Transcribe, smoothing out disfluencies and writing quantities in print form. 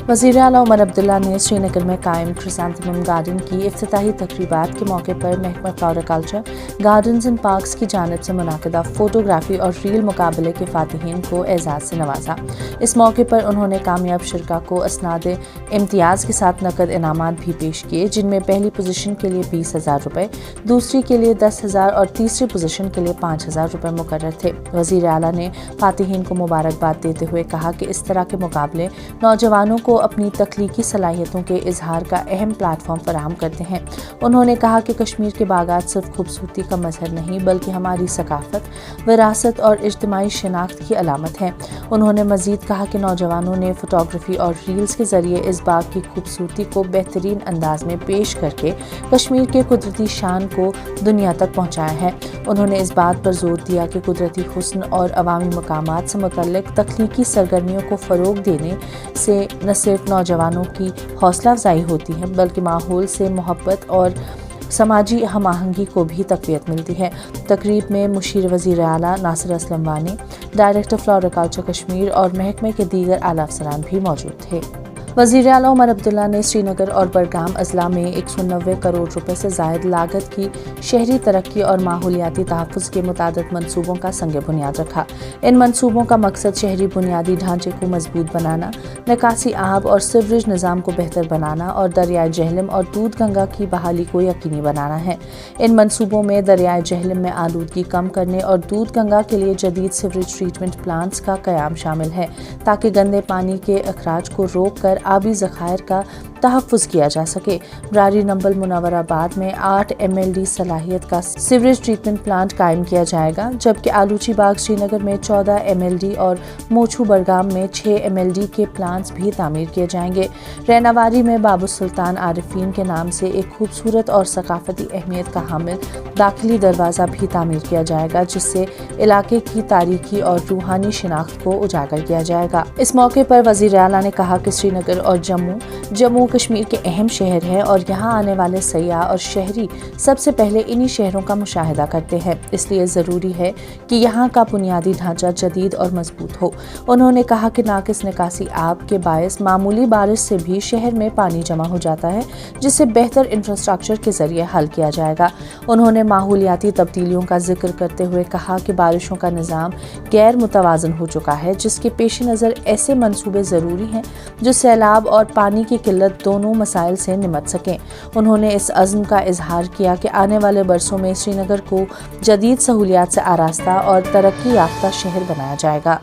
वज़ीर आला उमर अब्दुल्ला ने श्रीनगर में कायम क्रिसैंथेमम गार्डन की इफ्तिताही तकरीबात के मौके पर महकमा फ्लोरिकल्चर गार्डन्स एंड पार्क्स की जानिब से मुनाकिदा फोटोग्राफी और रील मुकाबले के फातिहीन को एजाज़ से नवाजा। इस मौके पर उन्होंने कामयाब शुरका को असनाद इम्तियाज़ के साथ नकद इनामात भी पेश किए, जिनमें पहली पोजीशन के लिए 20,000 रुपये, दूसरी के लिए 10,000 और तीसरी पोजीशन के लिए 5,000 रुपये मुकर्रर थे। वज़ीर आला ने फातिहीन को मुबारकबाद देते हुए कहा कि इस तरह के मुकाबले नौजवानों को अपनी तख्लीकी सलाहियतों के इजहार का अहम प्लेटफॉर्म फराहम करते हैं। उन्होंने कहा कि कश्मीर के बागात सिर्फ खूबसूरती का मजहर नहीं बल्कि हमारी सकाफत, विरासत और इज्तिमाई शनाख्त की अलामत है। उन्होंने मज़ीद कहा कि नौजवानों ने फोटोग्राफी और रील्स के ज़रिए इस बाग की खूबसूरती को बेहतरीन अंदाज में पेश करके कश्मीर के कुदरती शान को दुनिया तक पहुँचाया है। उन्होंने इस बात पर जोर दिया कि कुदरती हुस्न और अवामी मकामात से मुतल्लिक तख्लीकी सरगर्मियों को फ़रोग देने से न सिर्फ नौजवानों की हौसला अफजाई होती है बल्कि माहौल से मोहब्बत और समाजी हम आहंगी को भी तक़वियत मिलती है। तकरीब में मुशीर वज़ीर आला नासिर असलम वानी, डायरेक्टर फ्लोरिकल्चर कश्मीर और महकमे के दीगर आला अफसरान भी मौजूद थे। वज़ीर आला उमर अब्दुल्ला ने श्रीनगर और बडगाम अजला में 190 करोड़ रुपए से ज़ायद लागत की शहरी तरक्की और माहौलियाती तहफ़्फ़ुज़ के मुतादिद मनसूबों का संग बुनियाद रखा। इन मनसूबों का मकसद शहरी बुनियादी ढांचे को मजबूत बनाना, निकासी आब और सीवरेज निज़ाम को बेहतर बनाना और दरियाए जहलम और दूध गंगा की बहाली को यकीनी बनाना है। इन मनसूबों में दरियाए जहलम में आलूदगी कम करने और दूध गंगा के लिए जदीद सीवरेज ट्रीटमेंट प्लांट्स का क़याम शामिल है, ताकि गंदे पानी के अखराज को रोक कर आबी ज़खायर का तहफ़्फ़ुज़ किया जा सके। बरारी नंबल मुनव्वराबाद में 8 MLD सलाहियत का सीवरेज ट्रीटमेंट प्लांट कायम किया जाएगा, जबकि आलूची बाग श्रीनगर में 14 MLD और मोछू बडगाम में 6 MLD के प्लांट्स भी तामीर किए जाएंगे। रैनावारी में बाबू सुल्तान आरिफीन के नाम से एक खूबसूरत और सकाफती अहमियत का हामिल दाखिली दरवाज़ा भी तामीर किया जाएगा, जिससे इलाके की तारीखी और रूहानी शिनाख्त को उजागर किया जाएगा। इस मौके पर वज़ीर आला ने कहा कि श्रीनगर और जम्मू कश्मीर के अहम शहर है और यहाँ आने वाले सयाह और शहरी सबसे पहले इन्हीं शहरों का मुशाहिदा करते हैं, इसलिए ज़रूरी है कि यहाँ का बुनियादी ढांचा जदीद और मजबूत हो। उन्होंने कहा कि नाकिस निकासी आब के बायस मामूली बारिश से भी शहर में पानी जमा हो जाता है, जिसे बेहतर इंफ्रास्ट्रक्चर के जरिए हल किया जाएगा। उन्होंने माहौलियाती तब्दीलियों का जिक्र करते हुए कहा कि बारिशों का निज़ाम गैर मुतवाज़न हो चुका है, जिसके पेश नज़र ऐसे मंसूबे ज़रूरी हैं जो सैलाब और पानी की किल्लत दोनों मसाइल से निमट सकें। उन्होंने इस अज़्म का इजहार किया कि आने वाले बरसों में श्रीनगर को जदीद सहूलियात से आरास्ता और तरक्की याफ्ता शहर बनाया जाएगा।